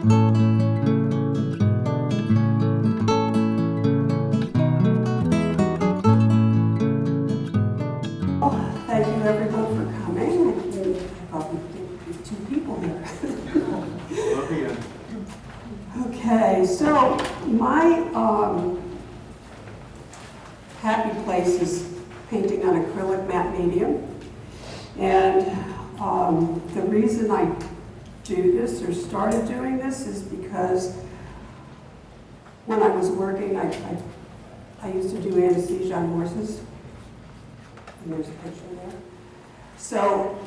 Thank you everyone for coming. I thought we did 2 people here. Okay, so my happy place is painting on acrylic matte medium. And the reason I do this or started doing this is because when I was working, I used to do anesthesia on horses. And there's a picture there. So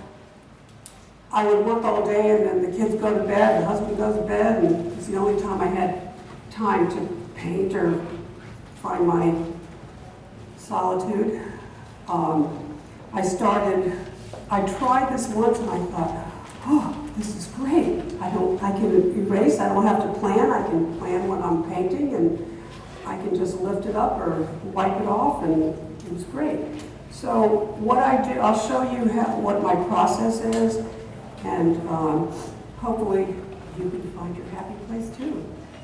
I would work all day and then the kids go to bed, the husband goes to bed, and it's the only time I had time to paint or find my solitude. I tried this once and I thought, oh, this is great. I can erase, I don't have to plan. I can plan when I'm painting and I can just lift it up or wipe it off, and it's great. So what I do, I'll show you what my process is, and hopefully you can find your happy place too.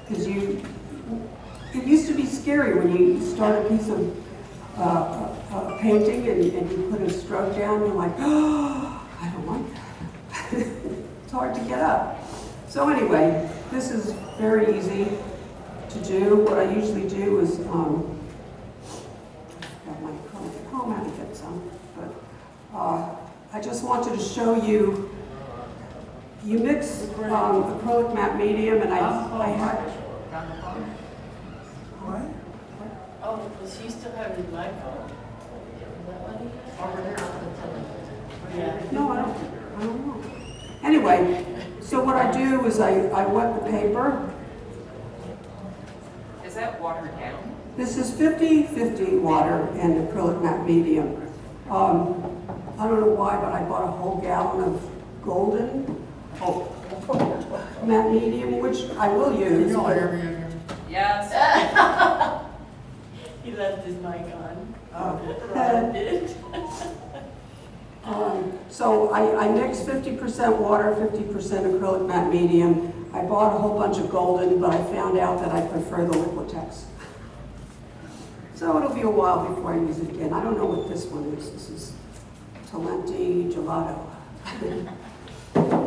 Because it used to be scary when you start a piece of painting and you put a stroke down, you're like, oh, I don't like that. It's hard to get up. So anyway, this is very easy to do. What I usually do is, I've got my acrylic at home, I had to get some, but I just wanted to show you, you mix acrylic matte medium, and I had. What? Oh, does he still have his mic on? Over there on the television. No, I don't know. Anyway, so what I do is I wet the paper. Is that watered down? This is 50-50 water and acrylic matte medium. I don't know why, but I bought a whole gallon of golden matte medium, which I will use. Yes. He left his mic on. Oh. Ron did. So I mix 50% water, 50% acrylic matte medium. I bought a whole bunch of golden, but I found out that I prefer the Liquitex. So it'll be a while before I use it again. I don't know what this one is. This is Talenti Gelato.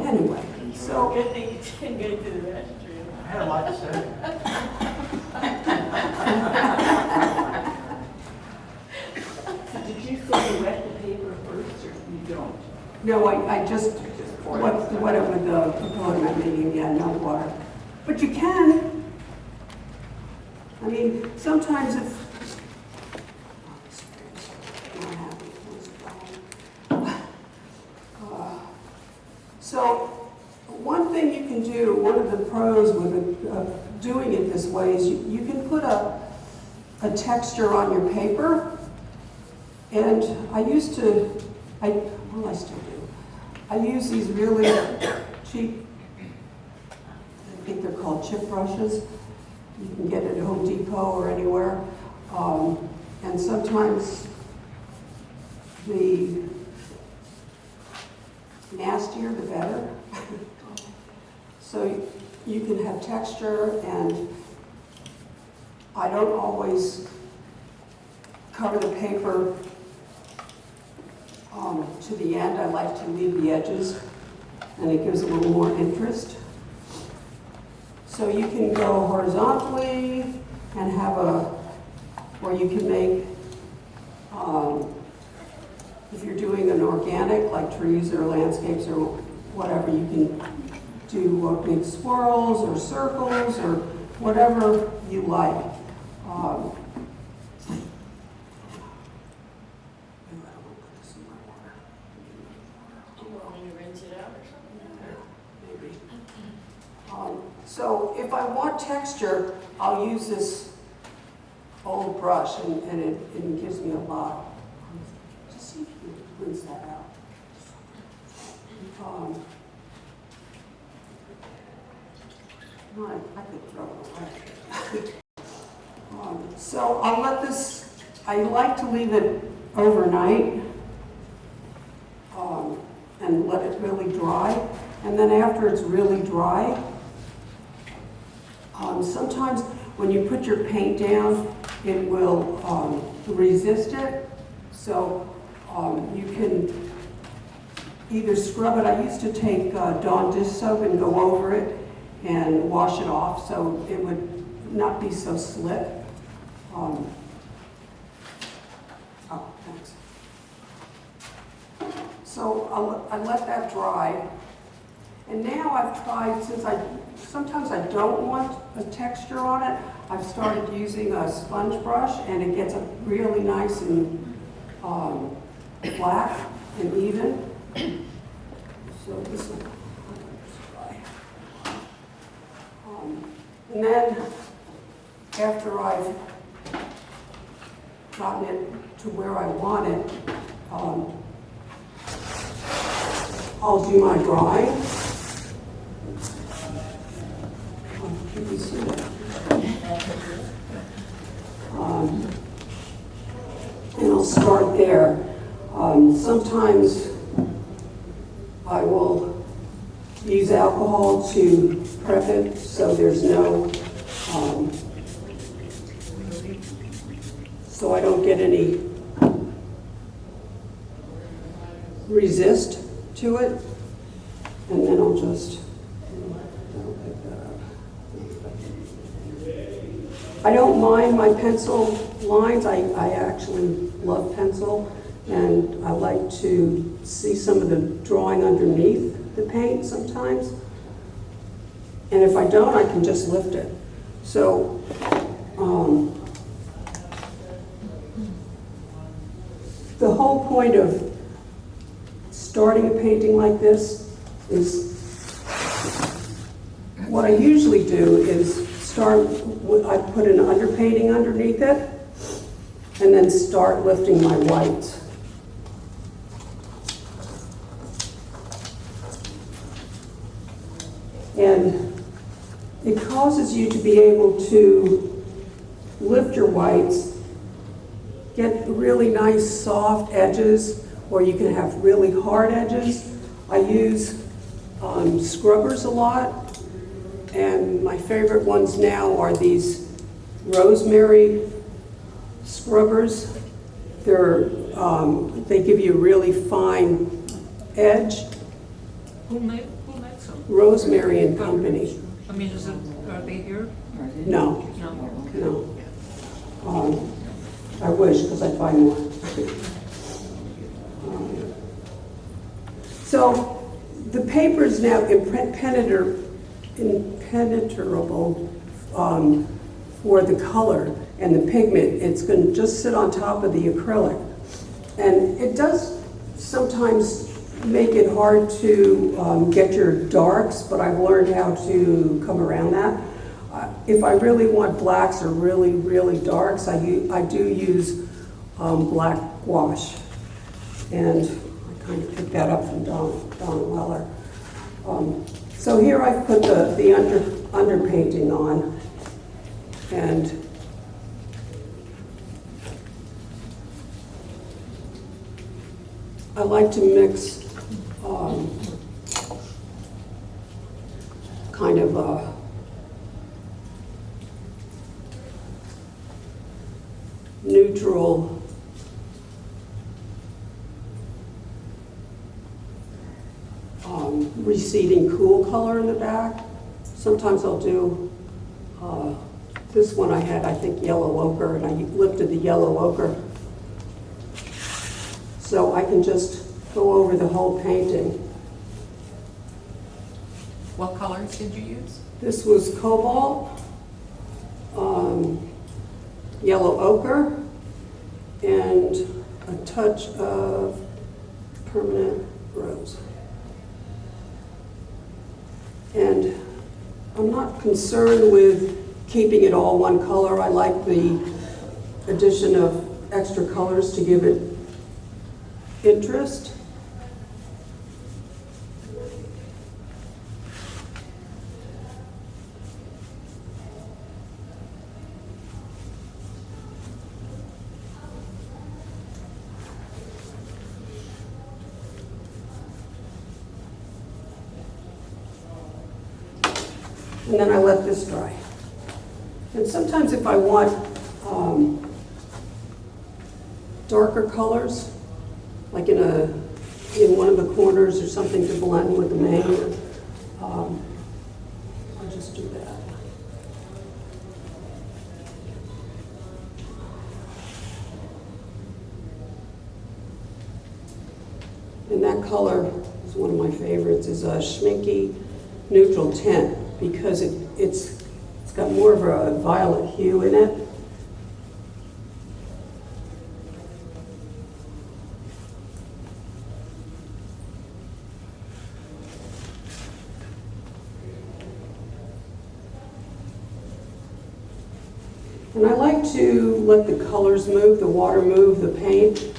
Anyway, so. Good thing you didn't go to the restroom. I had a lot to say. Did you say you wet the paper first, or you don't? No, I just wet it with the acrylic matte medium, yeah, no water. But you can. I mean, sometimes if. So one thing you can do, one of the pros with doing it this way is you can put a texture on your paper. And I used to, well, I still do. I use these really cheap, I think they're called chip brushes. You can get it at Home Depot or anywhere. And sometimes the nastier, the better. So you can have texture, and I don't always cover the paper to the end. I like to leave the edges, and it gives a little more interest. So you can go horizontally and have or you can make, if you're doing an organic, like trees or landscapes or whatever, you can do big swirls or circles or whatever you like. So if I want texture, I'll use this old brush, and it gives me a lot. Just see if you can rinse that out. I could throw it away. So I'll let this, I like to leave it overnight and let it really dry. And then after it's really dry, when you put your paint down, it will resist it. So you can either scrub it. I used to take Dawn dish soap and go over it and wash it off so it would not be so slick. Oh, thanks. So I let that dry. And now I've tried, sometimes I don't want a texture on it, I've started using a sponge brush and it gets really nice and flat and even. So this will dry. And then after I've gotten it to where I want it, I'll do my drawing. And I'll start there. Sometimes I will use alcohol to prep it so there's no, so I don't get any resist to it. And then I'll just, that'll pick that up. I don't mind my pencil lines. I actually love pencil, and I like to see some of the drawing underneath the paint sometimes. And if I don't, I can just lift it. So, the whole point of starting a painting like this is, what I usually do is I put an underpainting underneath it and then start lifting my whites. And it causes you to be able to lift your whites, get really nice soft edges, or you can have really hard edges. I use scrubbers a lot. And my favorite ones now are these rosemary scrubbers. They give you a really fine edge. Who makes them? Rosemary and Company. I mean, are they here? No, No. no. I wish, because I'd buy more. So the paper is now impenetrable for the color and the pigment. It's going to just sit on top of the acrylic. And it does sometimes make it hard to get your darks, but I've learned how to come around that. If I really want blacks or really, really darks, I do use black gouache. And I kind of picked that up from Don Weller. So here I've put the underpainting on, and I like to mix kind of a neutral receding cool color in the back. Sometimes I'll do, this one I had, I think, yellow ochre, and I lifted the yellow ochre. So I can just go over the whole painting. What colors did you use? This was cobalt, yellow ochre, and a touch of permanent rose. And I'm not concerned with keeping it all one color. I like the addition of extra colors to give it interest. And then I let this dry. And sometimes if I want darker colors, like in one of the corners or something to blend with the main, I'll just do that. And that color is one of my favorites, is a Schminky neutral tint, because it's got more of a violet hue in it. And I like to let the colors move, the water move, the paint.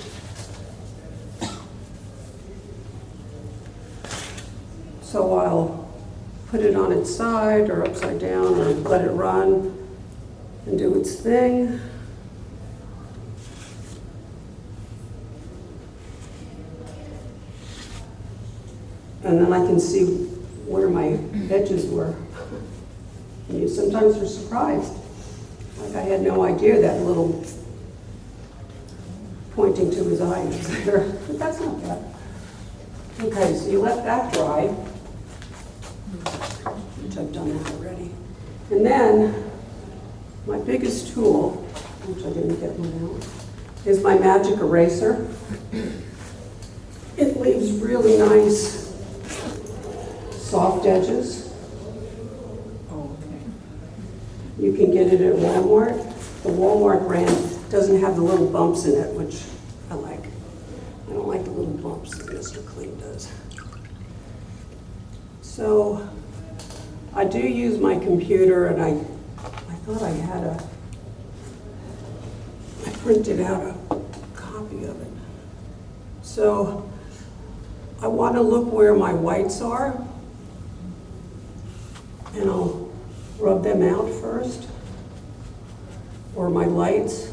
So I'll put it on its side or upside down or let it run and do its thing. And then I can see where my edges were. And you sometimes are surprised. Like I had no idea that little pointing to his eye was there, but that's not bad. Okay, so you let that dry, which I've done that already. And then my biggest tool, which I didn't get one out, is my magic eraser. It leaves really nice soft edges. You can get it at Walmart. The Walmart brand doesn't have the little bumps in it, which I like. I don't like the little bumps that Mr. Clean does. So I do use my computer, and I thought I had I printed out a copy of it. So I want to look where my whites are, and I'll rub them out first, or my lights.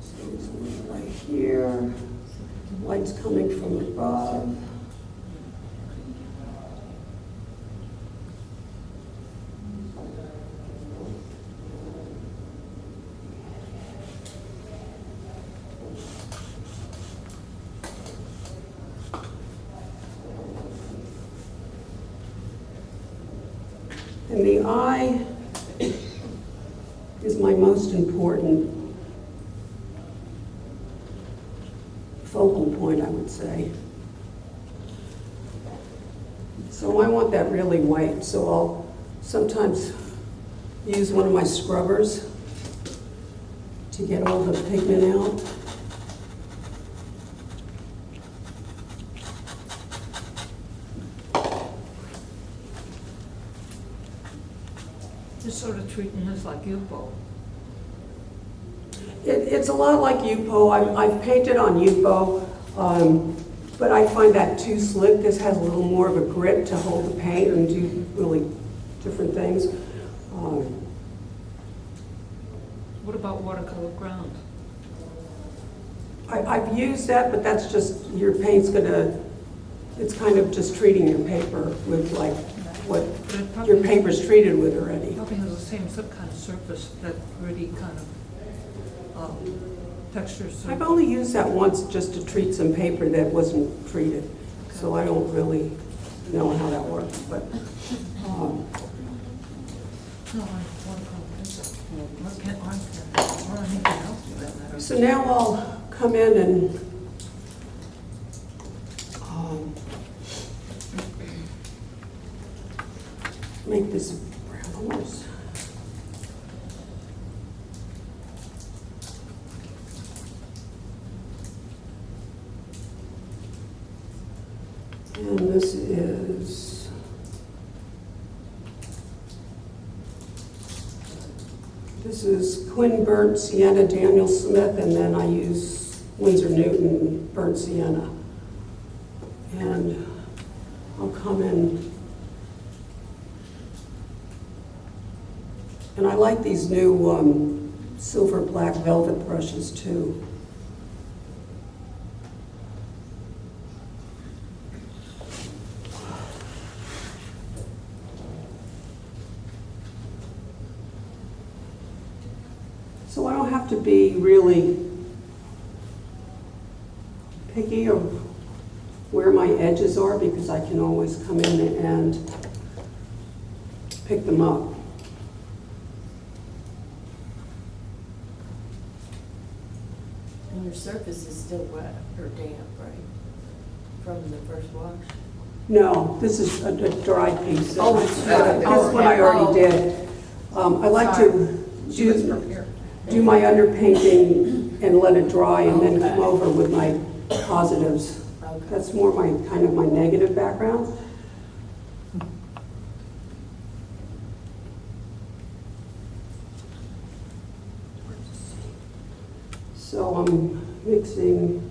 So there's a little light here, lights coming from above. And the eye is my most important focal point, I would say. So I want that really white, so I'll sometimes use one of my scrubbers to get all the pigment out. You're sort of treating this like Yupo. It's a lot like Yupo. I've painted on Yupo, but I find that too slick. This has a little more of a grip to hold the paint and do really different things. What about watercolor ground? I've used that, but that's just, your paint's it's kind of just treating your paper with like what But it probably your paper's treated with already. probably has the same kind of surface, that gritty kind of texture. I've only used that once just to treat some paper that wasn't treated, so I don't really know how that works, but No, watercolor is or anything else for that matter. so now I'll come in and make this brown horse. And this is Quinn Burnt Sienna Daniel Smith, and then I use Winsor Newton Burnt Sienna. And I'll come in. And I like these new silver black velvet brushes too. have to be really picky of where my edges are because I can always come in and pick them up. And your surface is still wet or damp, right? From the first wash? No, this is a dry piece. Oh, This it's one I already did. I like to She was do prepared. my underpainting and let it dry and then come Okay. over with my positives. Okay. That's more my, kind of my negative background. So I'm mixing.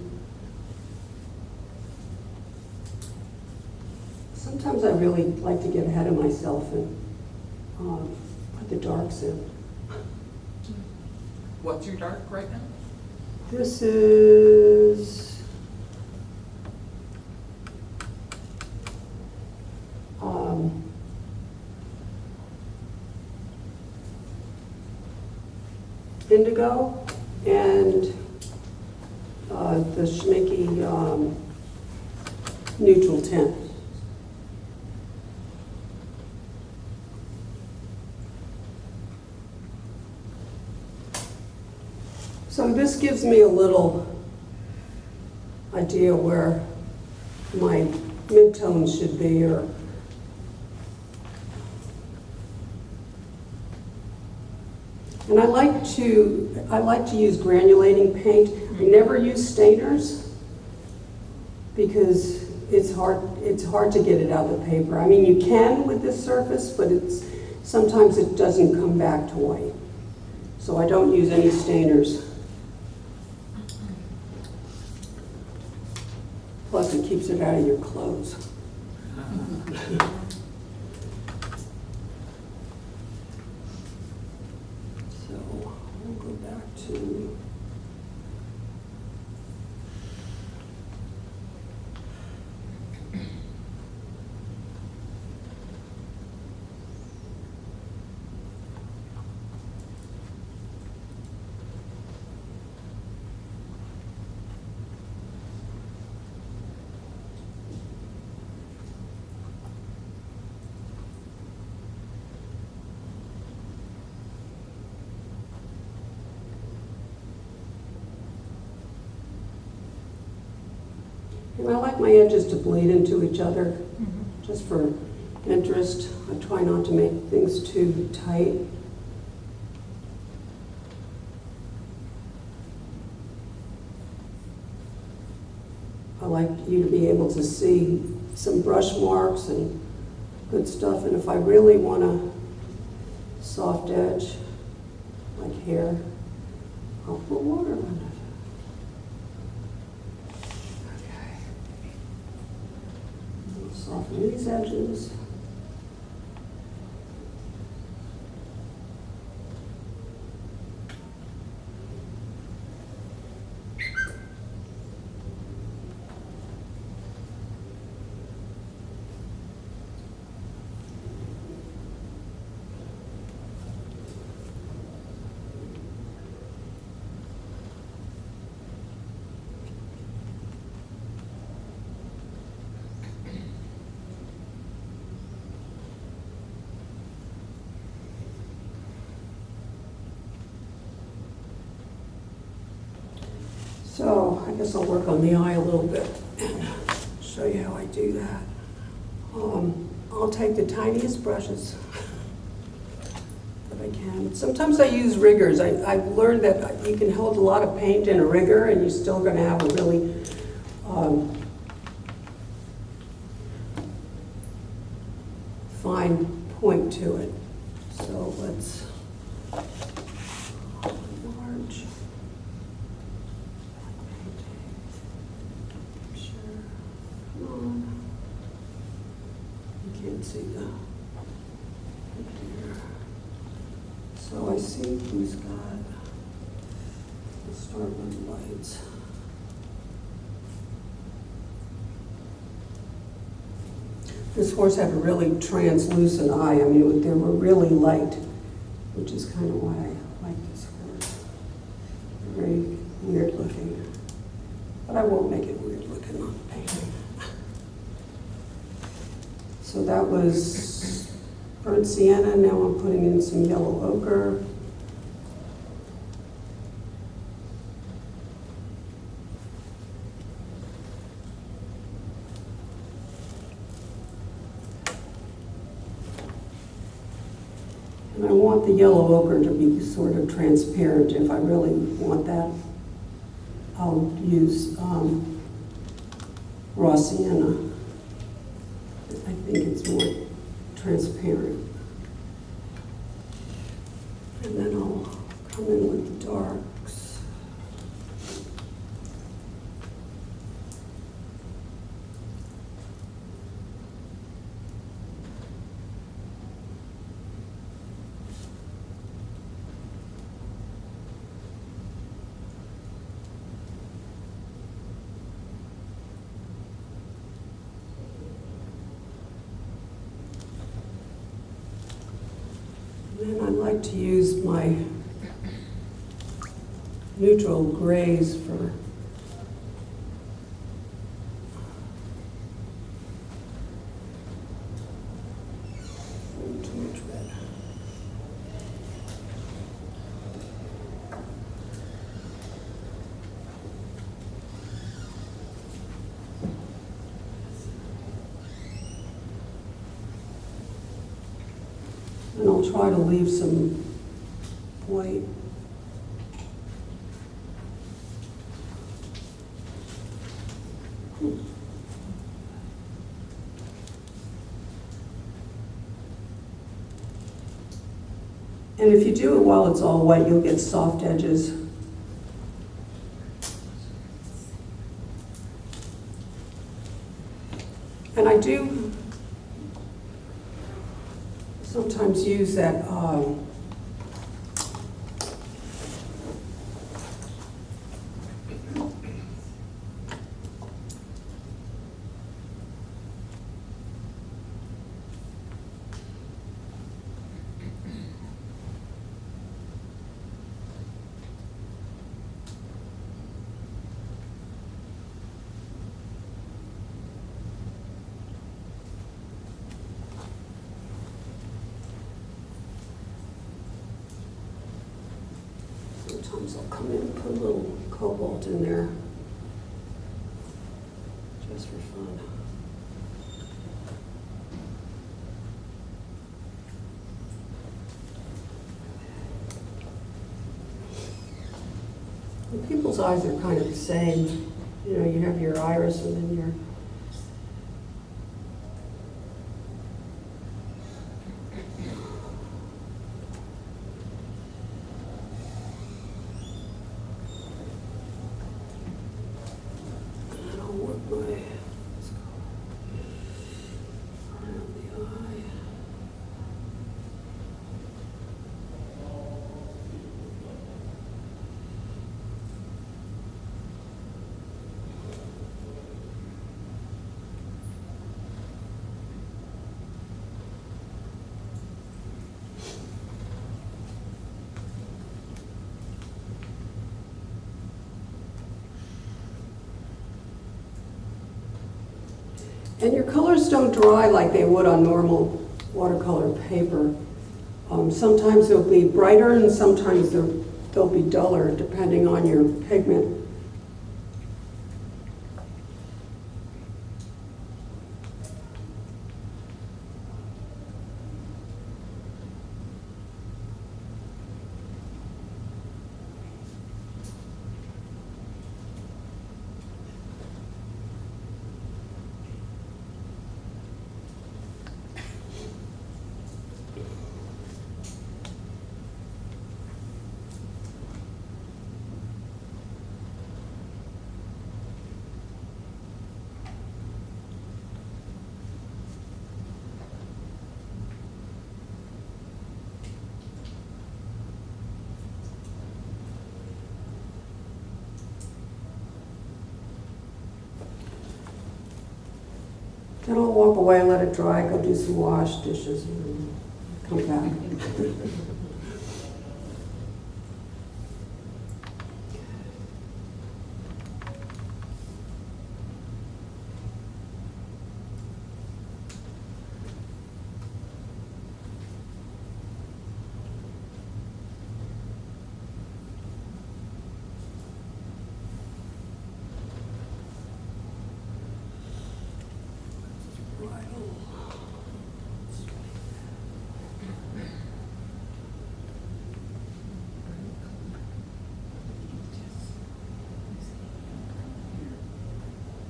Sometimes I really like to get ahead of myself and put the darks in. What's your dark right now? This is indigo and the Schmicky neutral tint. So this gives me a little idea where my midtones should be, or and I like to use granulating paint. I never use stainers because it's hard to get it out of the paper. I mean, you can with this surface, but sometimes it doesn't come back to white. So I don't use any stainers. Plus, it keeps it out of your clothes. So we'll go back to. And I like my edges to bleed into each other, just for interest. I try not to make things too tight. I like you to be able to see some brush marks and good stuff. And if I really want a soft edge, like here, I'll put water on it. Soften these edges. So I guess I'll work on the eye a little bit and show you how I do that. I'll take the tiniest brushes that I can. Sometimes I use riggers. I've learned that you can hold a lot of paint in a rigger and you're still going to have a really fine point to it. So let's enlarge. You can't see the here. So I see who's got, let's start with the lights. This horse had a really translucent eye. I mean, they were really light, which is kind of why I like this horse. looking. But I won't make it weird looking on the painting. So that was burnt sienna. Now I'm putting in some yellow ochre. And I want the yellow ochre to be sort of transparent. If I really want that, I'll use raw sienna. I think it's more transparent. And then I'll come in with the darks. And then I like to use my neutral grays for too much red. And I'll try to leave some white. And if you do it while it's all wet, you'll get soft edges. And I do sometimes use that sometimes I'll come in and put a little cobalt in there, just for fun. And people's eyes are kind of the same. You know, you have your iris and then your and your colors don't dry like they would on normal watercolor paper. Sometimes they'll be brighter and sometimes they'll be duller depending on your pigment. Then I'll walk away, let it dry, go do some wash dishes, and come back.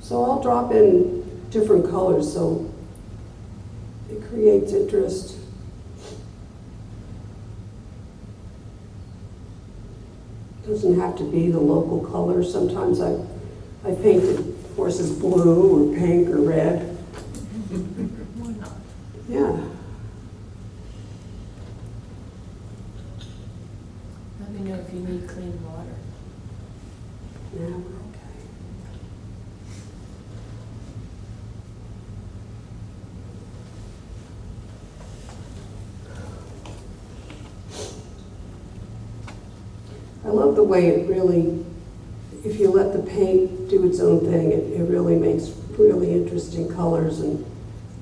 So I'll drop in different colors so it creates interest. Doesn't have to be the local color. Sometimes I painted horses blue or pink or red. Why not? Yeah. Let me know if you need clean water. Yeah, we're okay. I love the way it really, if you let the paint do its own thing, it really makes really interesting colors and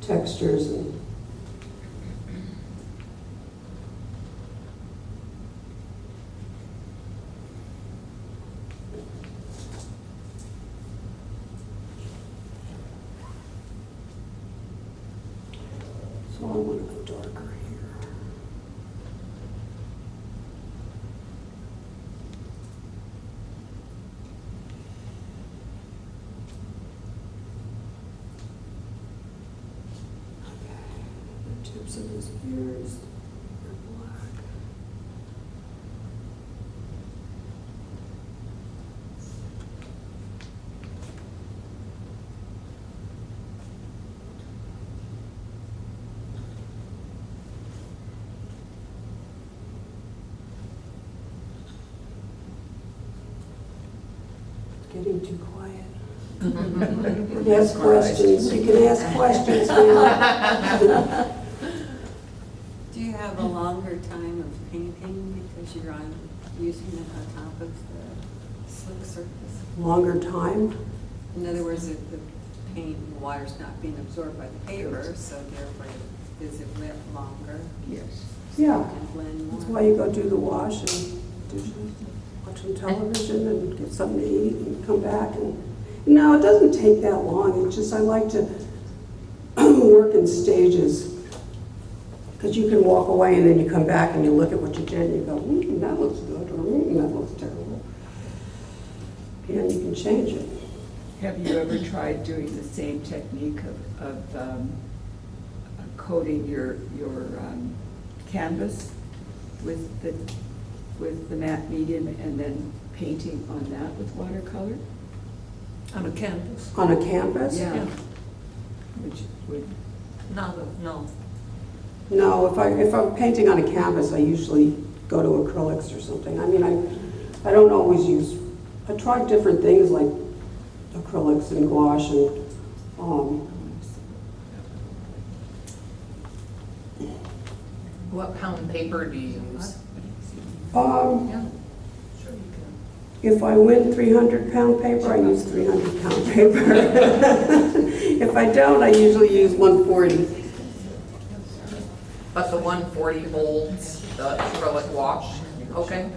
textures and so I want to go darker here. The tips of his ears are black. It's getting too quiet. Ask questions. You can ask questions now. Do you have a longer time of painting because you're using it on top of the slick surface? Longer time? In other words, if the paint and water's not being absorbed by the paper, so therefore is it lit longer? Yes. Yeah. And blend more? That's why you go do the wash and watch some television and get something to eat and come back and, no, it doesn't take that long. It's just I like to work in stages. Because you can walk away and then you come back and you look at what you did and you go, that looks good, or that looks terrible. And you can change it. Have you ever tried doing the same technique of coating your canvas with the matte medium and then painting on that with watercolor? On a canvas? On a canvas? Yeah. Which would, No. No, if I'm painting on a canvas, I usually go to acrylics or something. I mean, I don't always use, I tried different things like acrylics and gouache and, What pound paper do you use? Yeah. Sure you can. if I win 300-pound paper, I use 300-pound paper. If I don't, I usually use 140. But the 140 holds the acrylic wash, okay?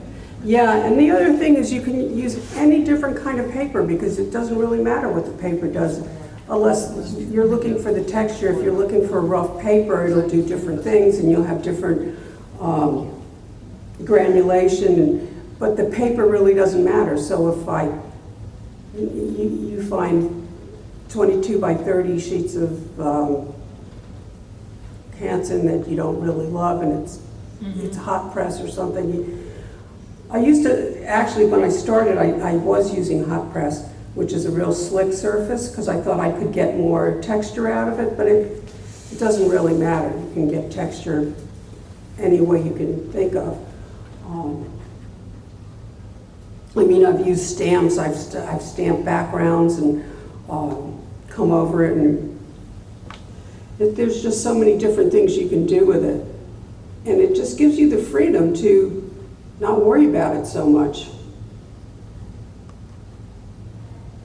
Yeah, and the other thing is you can use any different kind of paper because it doesn't really matter what the paper does unless you're looking for the texture. If you're looking for rough paper, it'll do different things and you'll have different granulation, but the paper really doesn't matter. So if you find 22 by 30 sheets of Hansen that you don't really love and it's hot press or something. I used to, actually when I started, I was using hot press, which is a real slick surface because I thought I could get more texture out of it, but it doesn't really matter. You can get texture any way you can think of. I mean, I've used stamps, I've stamped backgrounds and come over it, and there's just so many different things you can do with it. And it just gives you the freedom to not worry about it so much.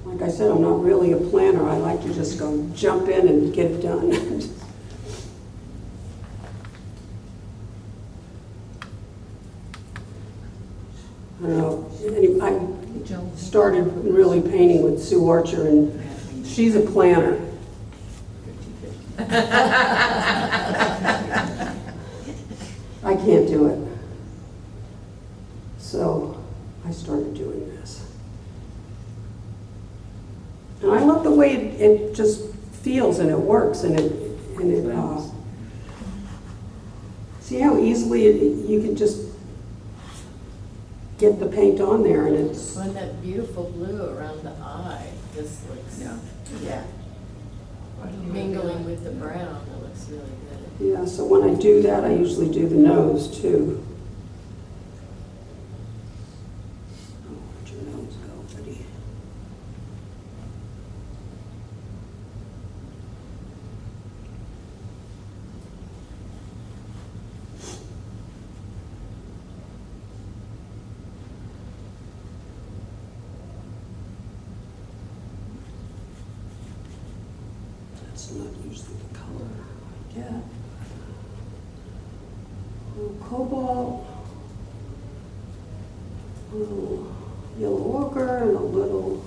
Like I said, I'm not really a planner. I like to just go jump in and get it done. I don't know. I started really painting with Sue Archer, and she's a planner. I can't do it. So I started doing this. And I love the way it just feels and it works and see how easily you can just get the paint on there and it's, And that beautiful blue around the eye just looks, yeah, mingling with the brown, it looks really good. yeah, so when I do that, I usually do the nose too. Oh, where'd your nose go, buddy? That's not usually the color I get. A little cobalt, a little yellow ochre, and a little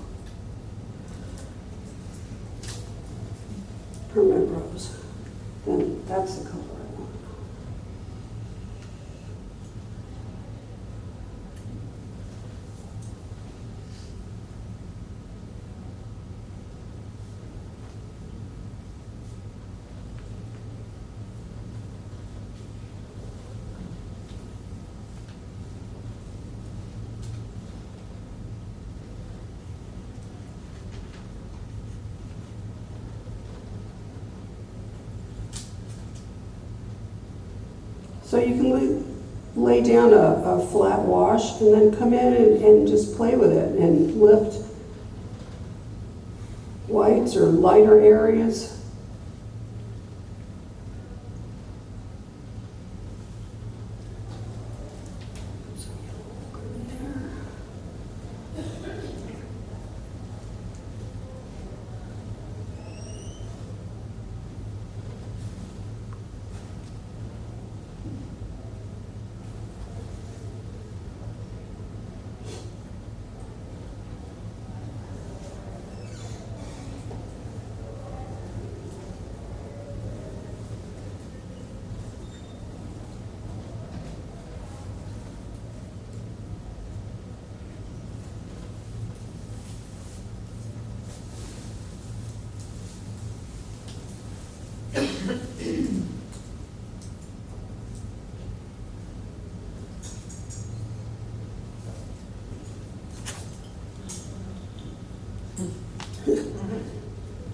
permanent rose. Then that's the color I want. So you can lay down a flat wash and then come in and just play with it and lift whites or lighter areas.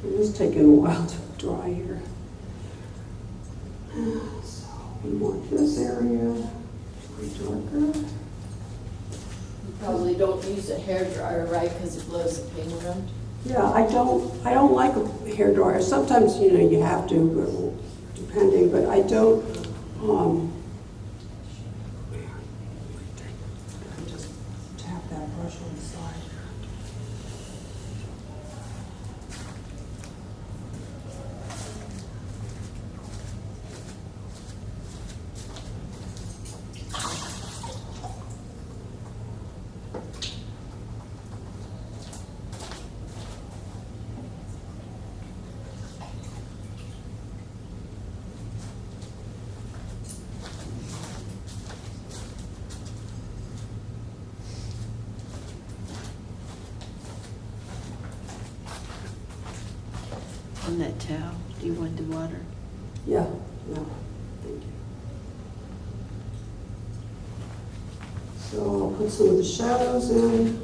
It's taking a while to dry here. So we want this area to be darker. You probably don't use a hairdryer, right, because it blows the paint around? Yeah, I don't like a hairdryer. Sometimes, you have to, depending, but I don't, Just tap that brush on the side. On that towel, do you want the water? yeah, no, thank you. So I'll put some of the shadows in.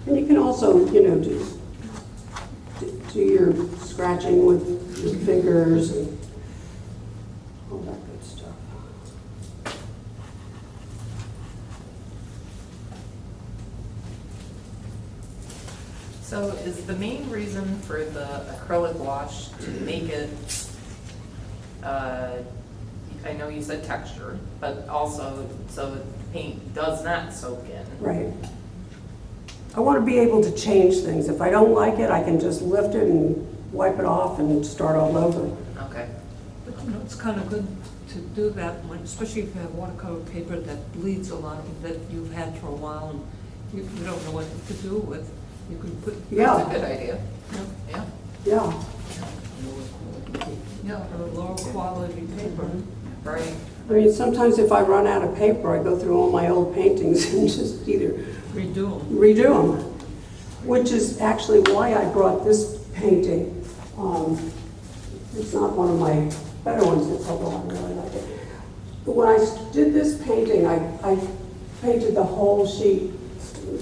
And you can also, do your scratching with your fingers and all that good stuff. So is the main reason for the acrylic wash to make it, I know you said texture, but also so the paint does not soak in. Right. I want to be able to change things. If I don't like it, I can just lift it and wipe it off and start all over. Okay. But you know, it's kind of good to do that, when, especially if you have watercolor paper that bleeds a lot, that you've had for a while, and you don't know what to do with. You can put. That's a Yeah, good idea. Yeah. yeah. Yeah, or lower quality paper. Right. I mean, sometimes if I run out of paper, I go through all my old paintings and just either Redo them. redo them, which is actually why I brought this painting. It's not one of my better ones, although I really like it. But when I did this painting, I painted the whole sheet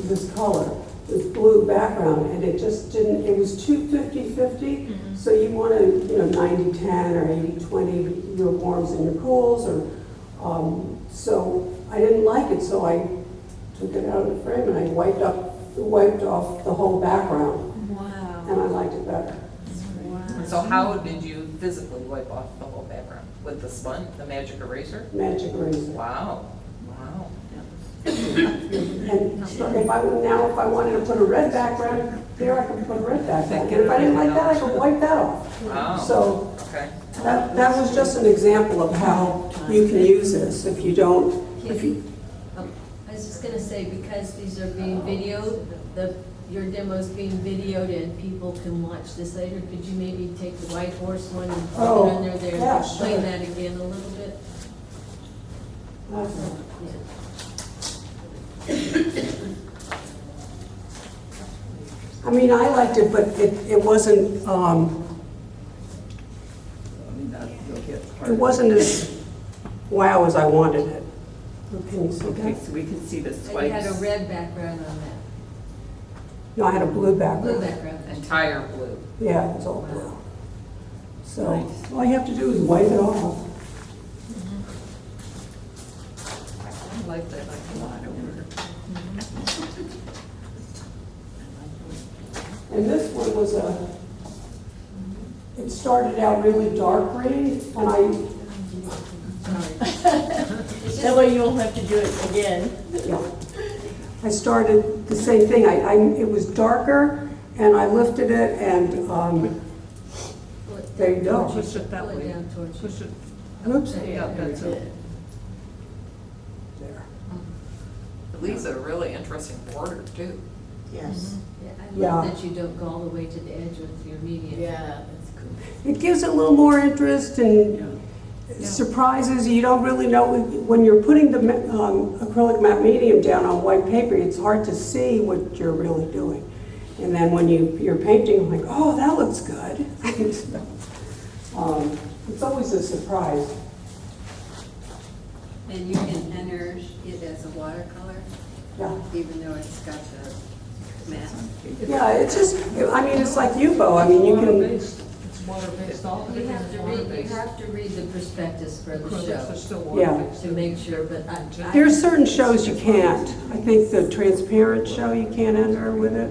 this color, this blue background, and it just didn't, it was too 50-50. So you want to, 90-10 or 80-20, your warms and your cools, or so I didn't like it, so I took it out of the frame and I wiped off the whole background, Wow. and I liked it better. Wow. So how did you physically wipe off the whole background? With the sponge, the magic eraser? Magic eraser. Wow. Wow. And if I wanted to put a red background, there I could put a red background. And if I didn't like that, I could wipe that off. Wow. So Okay. that was just an example of how you can use this if you don't, if you, I was just gonna say, because these are being videoed, your demo's being videoed and people can watch this later, could you maybe take the White Horse one and put Oh, it under there yeah, and explain sure. that again a little bit? I mean, I liked it, but it wasn't, it wasn't as wow as I wanted it. Can you see Okay, that? so we can see the And you had a swipes. red background on that, No, I had a blue blue background. background. Entire blue. Yeah, it was all blue. So all you have to do is wipe it off. I like that, like a lot of work. And this one was it started out really dark green, and That way you won't have to do it again. I started the same thing. It was darker, and I lifted it, and there you go. Push it that Pull it way. down towards you. Push it, Oops. yeah, that's it. There. Leaves a really interesting border too. Yes. Yeah, I Yeah. love that you don't go all the way to the edge with your medium. Yeah, that's cool. It gives it a little more interest and surprises. You don't really know, when you're putting the acrylic matte medium down on white paper, it's hard to see what you're really doing. And then when you're painting, I'm like, oh, that looks good. It's always a surprise. And you can enter it as a watercolor, Yeah. even though it's got the matte. Yeah, it's just, I mean, it's like UFO. I mean, you can, Water-based, it's water-based, all of You it have is to read, you water-based. have to read the prospectus for the Acrylics are show still Yeah. water-based. to make sure, but I. there's certain shows you can't. I think the transparent show you can't enter with it.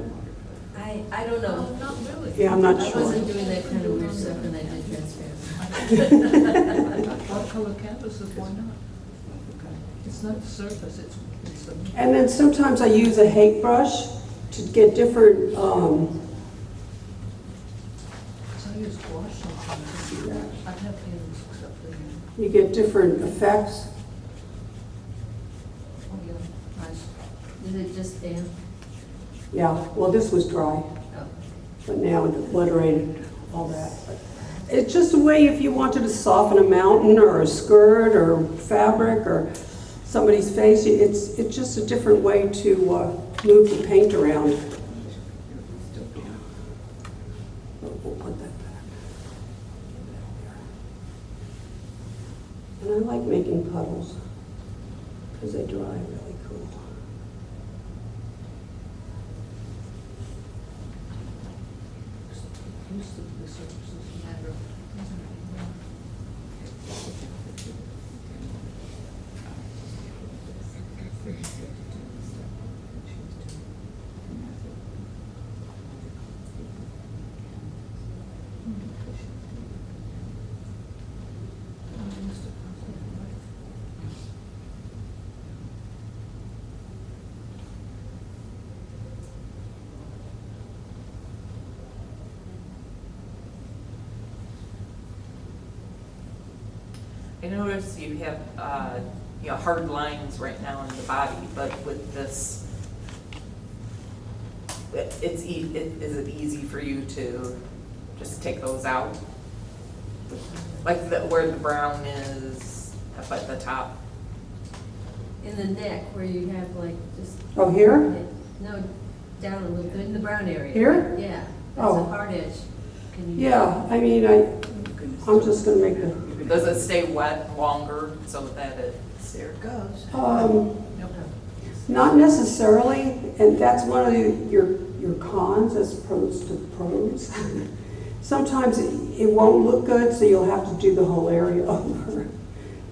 I don't know. Not really. Yeah, I'm not I sure. wasn't doing that kind of weird stuff when I did transparent. Watercolor canvases, why not? It's not the surface, it's the. And then sometimes I use a hake brush to get different, So I use gouache sometimes. I have hands except for you. you get different effects. Oh, yeah, nice. Did it just damp? Yeah, well, this was dry, Oh. but now it obliterated all that. But it's just a way if you wanted to soften a mountain or a skirt or fabric or somebody's face, it's just a different way to move the paint around. We'll put that back. And I like making puddles because they dry really cool. Used to be the surfaces matter. I notice you have, hard lines right now in the body, but with this, is it easy for you to just take those out? Like where the brown is up at the top? In the neck where you have like just. Oh, here? No, down a little bit, in the brown area. Here? Yeah, that's Oh. a hard edge. Can you? Yeah, I mean, I'm just gonna make the, Does it stay wet longer so that There it goes. Nope. not necessarily, and that's one of your cons as opposed to pros. Sometimes it won't look good, so you'll have to do the whole area over,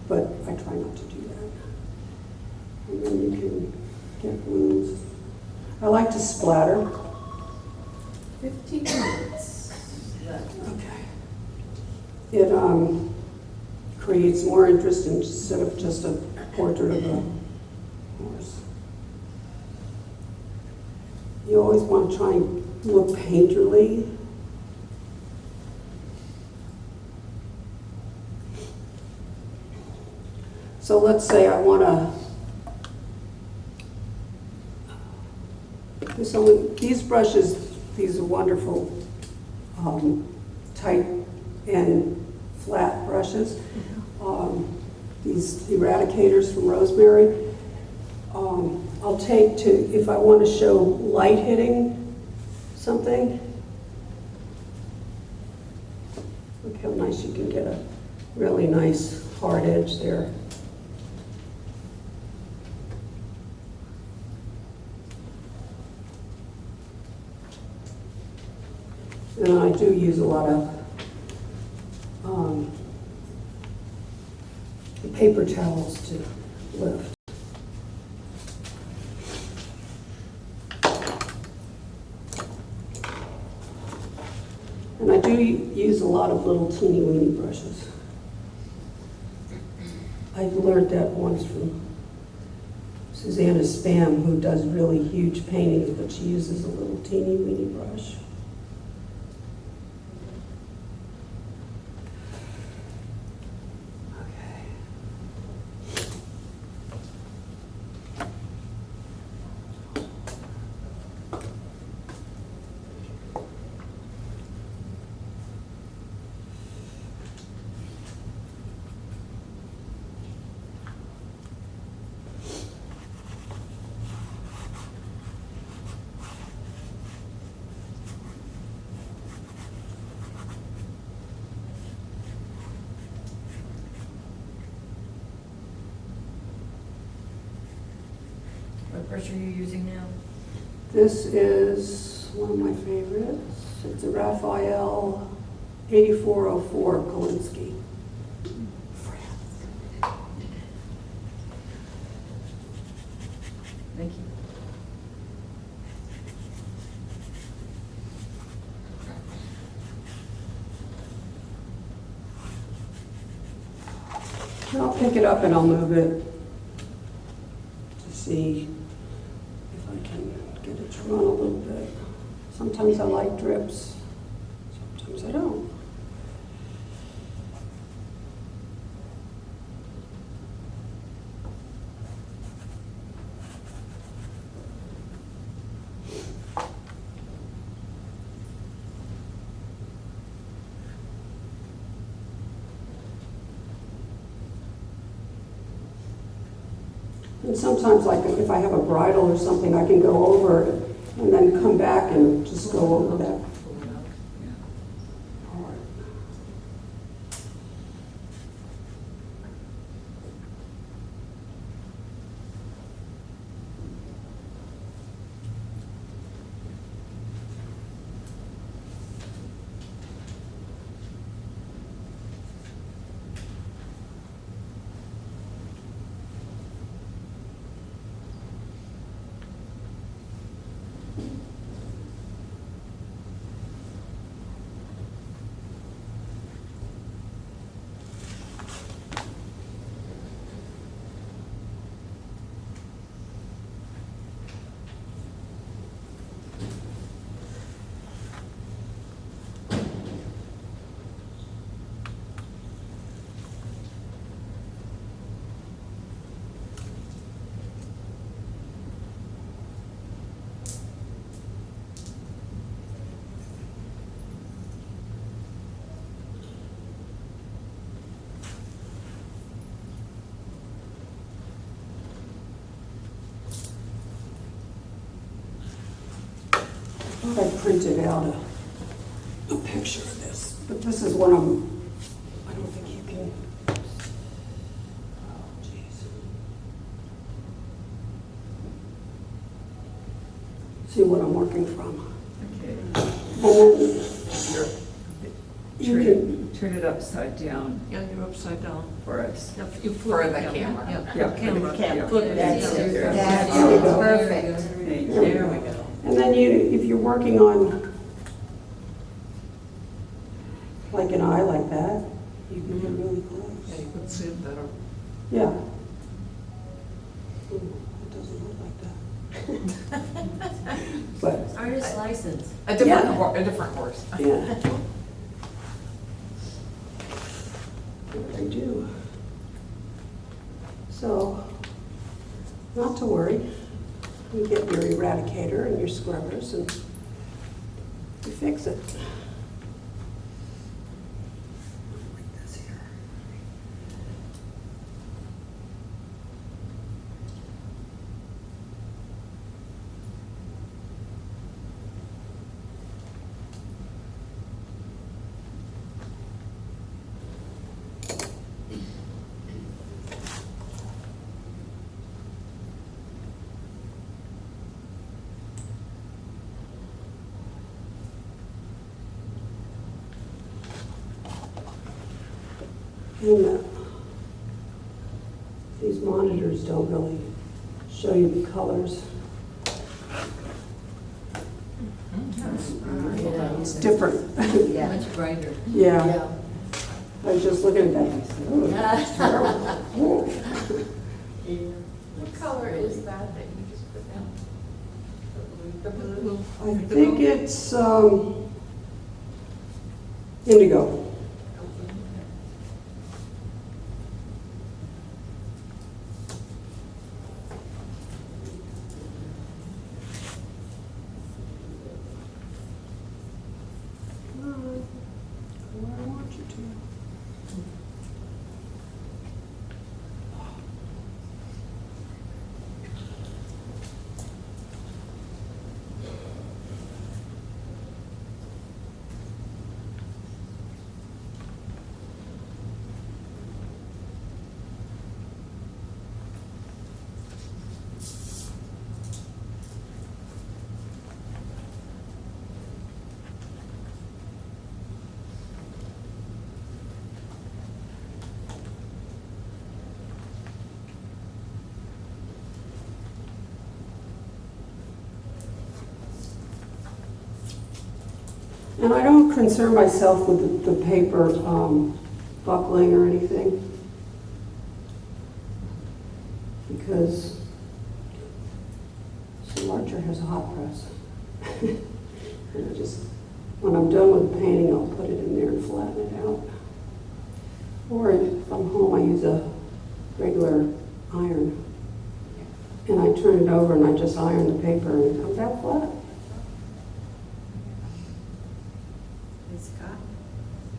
but I try not to do that. And then you can get wounds. I like to splatter. 15 minutes. Okay. It creates more interest instead of just a portrait of a horse. You always want to try and look painterly. So let's say I want to, these brushes, these are wonderful, tight and flat brushes. These eradicators from Rosemary. I'll take to, if I want to show light hitting something. Look how nice you can get a really nice hard edge there. And I do use a lot of paper towels to lift. And I do use a lot of little teeny weeny brushes. I learned that once from Susanna Spam, who does really huge paintings, but she uses a little teeny weeny brush. What brush are you using now? This is one of my favorites. It's a Raphael 8404 Kolinsky. Thank you. And I'll pick it up and I'll move it to see if I can get it to run a little bit. Sometimes I like drips, sometimes I don't. And sometimes, like if I have a bridle or something, I can go over it and then come back and just go over that part. thought I printed out a picture of this, but this is one I don't think you can. Oh, jeez. See what I'm working from. Okay. And then you Turn it upside down Yeah, you're upside down. for us. Yeah, you flip For it, the yeah, camera. Yeah, Yeah, the camera. yeah. Flip it, That's yeah. it. There. That's There we go. perfect. Thank There we you. There we go. And then if you're working on like an eye like that, you can get really Yeah, close. you could see it better. Yeah. Ooh, it doesn't look like that. But, Artist license. A different, Yeah. a different horse. yeah. What I do. So, not to worry. You get your eradicator and your scrubbers and you fix it. Like this here. And these monitors don't really show you the colors. It's different. Much brighter. Yeah. I was just looking at that. and I said, "Oh, that's terrible." Oh. What color is that you just put down? The blue? I think it's indigo. Come on. Go where I want you to. And I don't concern myself with the paper buckling or anything, because Larcher has a hot press. And I just, when I'm done with the painting, I'll put it in there and flatten it out. Or if I'm home, I use a regular iron. And I turn it over and I just iron the paper and it comes out flat. It's cotton.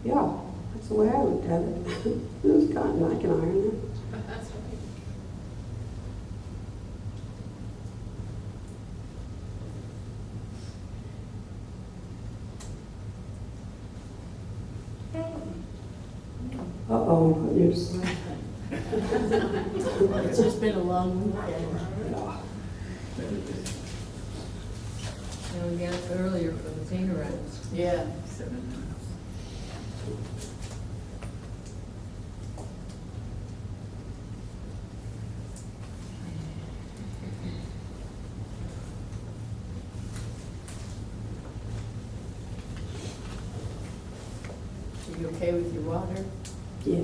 Yeah, that's the way I looked at it. It was cotton, I can iron it. That's right. Uh-oh, I'm putting you to sleep. It's just been a long weekend. Yeah. And we got up earlier for the paint arounds. Yeah. 7 miles. Are you okay with your water? Yeah.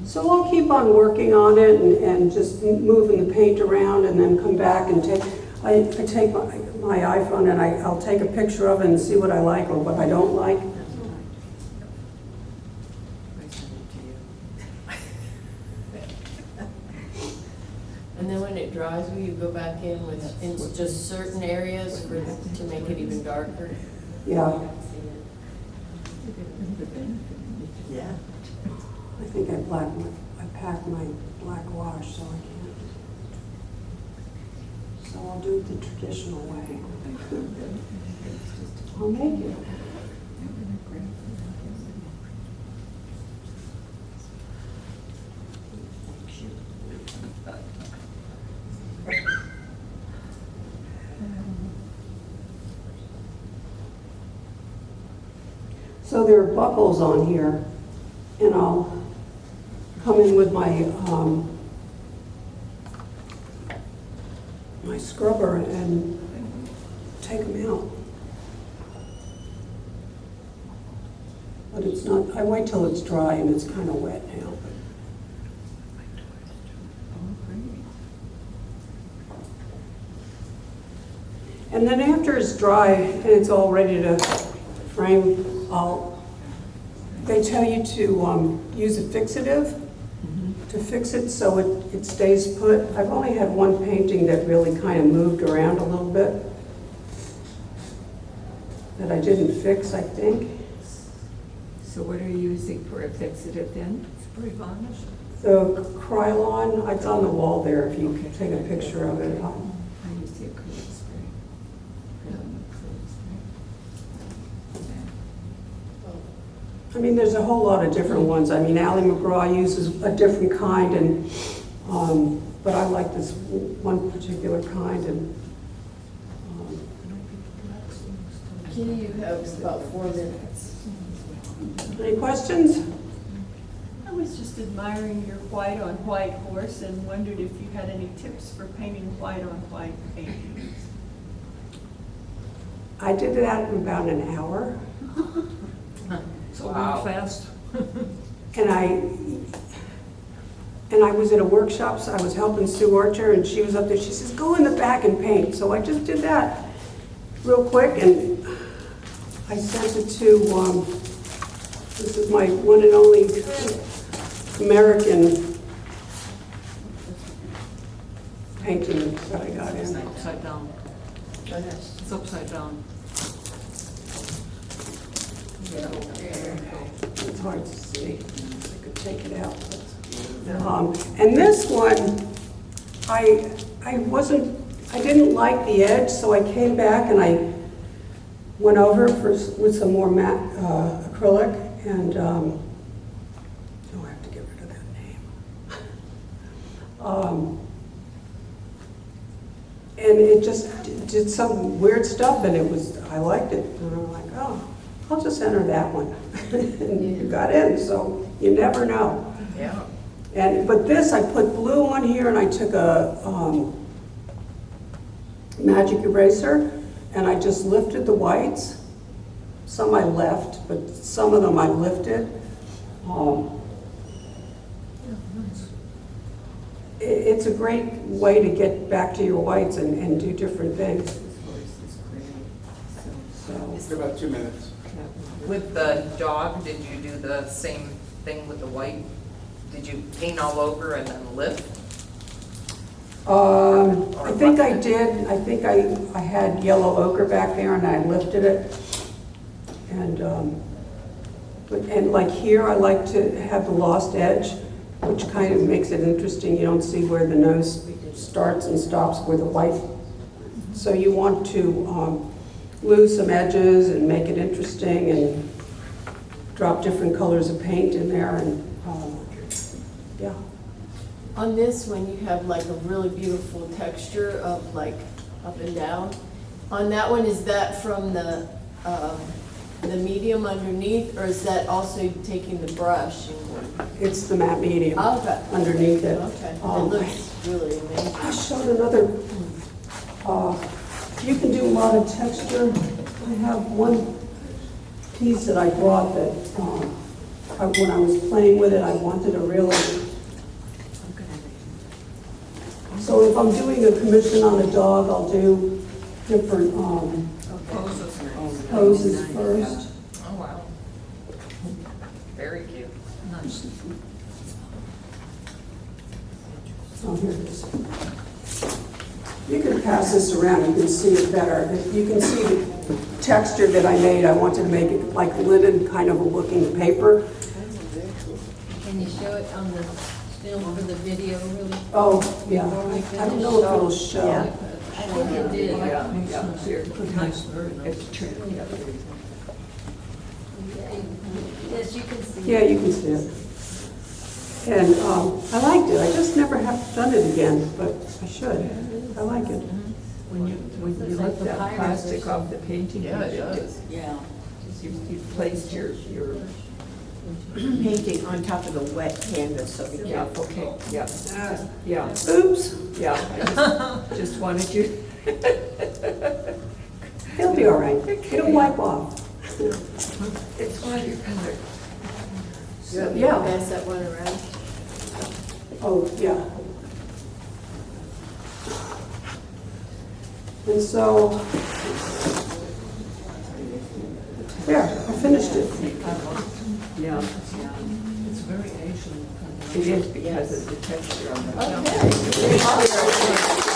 So I'll keep on working on it and just moving the paint around and then come back and I take my iPhone and I'll take a picture of it and see what I like or what I don't like. then when it dries, will you go back in with, in just certain areas for, to make it even darker? Yeah, Yeah. I think I packed my black wash, so I can't. So I'll do it the traditional way. I'll make it. So there are buckles on here, and I'll come in with my my scrubber and take them out. But it's not, I wait till it's dry and it's kind of wet now. And then after it's dry and it's all ready to frame, they tell you to use a fixative to fix it so it stays put. I've only had one painting that really kind of moved around a little bit that I didn't fix, I think. So what are you using for a fixative then? Spray varnish? The Krylon, it's on the wall there if you Okay. take a picture of it. I use the acrylic spray. Acrylic spray. I mean, there's a whole lot of different ones. I mean, Ally McGraw uses a different kind, and but I like this one particular kind. And Kitty, you have about 4 minutes. any questions? I was just admiring your white on white horse and wondered if you had any tips for painting white on white paintings. I did that in about an hour, So Wow. real fast. and I was at a workshop, so I was helping Sue Archer, and she was up there. She says, "Go in the back and paint." So I just did that real quick, and I sent it to. This is my one and only American painting that I got in. Upside down. It's upside down. It's hard to see. I could take it out. And this one, I didn't like the edge, so I came back and I went over with some more matte acrylic, and I have to get rid of that name. And it just did some weird stuff, and I liked it. And I'm like, oh, I'll just enter that one. And you got in, so you never know. Yeah. But this, I put blue on here, and I took a magic eraser, and I just lifted the whites. Some I left, but some of them I lifted. It's a great way to get back to your whites and do different things. This horse is great. So, So, About 2 minutes. With the dog, did you do the same thing with the white? Did you paint all over and then lift? I think I did. I think I had yellow ochre back there, and I lifted it. And like here, I like to have the lost edge, which kind of makes it interesting. You don't see where the nose starts and stops where the white. So you want to lose some edges and make it interesting, and drop different colors of paint in there, and yeah. On this one, you have like a really beautiful texture of like up and down. On that one, is that from the medium underneath, or is that also taking the brush? It's the matte medium Okay. underneath it. Okay, it looks really amazing. I showed another, you can do a lot of texture. I have one piece that I brought that, when I was playing with it, I wanted to really, so if I'm doing a commission on a dog, I'll do different poses first. Oh, wow. Very cute. Nice. Oh, here it is. You can pass this around, you can see it better. You can see the texture that I made. I wanted to make it like linen kind of a looking paper. Can you show it on the film for the video, really? Oh, yeah. I don't know if it'll show. I think it did. Yeah, yeah, here. Nice, very nice. It's true, yeah, there you go. Yes, you can see. Yeah, you can see it. And I liked it. I just never have done it again, but I should. I like it. When you let that plastic off the painting, Yeah, it you should does. Yeah. you've placed your, Painting on top of the wet canvas, so be yeah, careful. okay, yeah, yeah, Oops, yeah. I just wanted you, it'll be all right. It'll wipe off. it's watercolor. You Yeah. pass that one around? Oh, yeah. And so, there, I finished it. Yeah, It's very Asian kind of. it is because of the texture on the. Okay.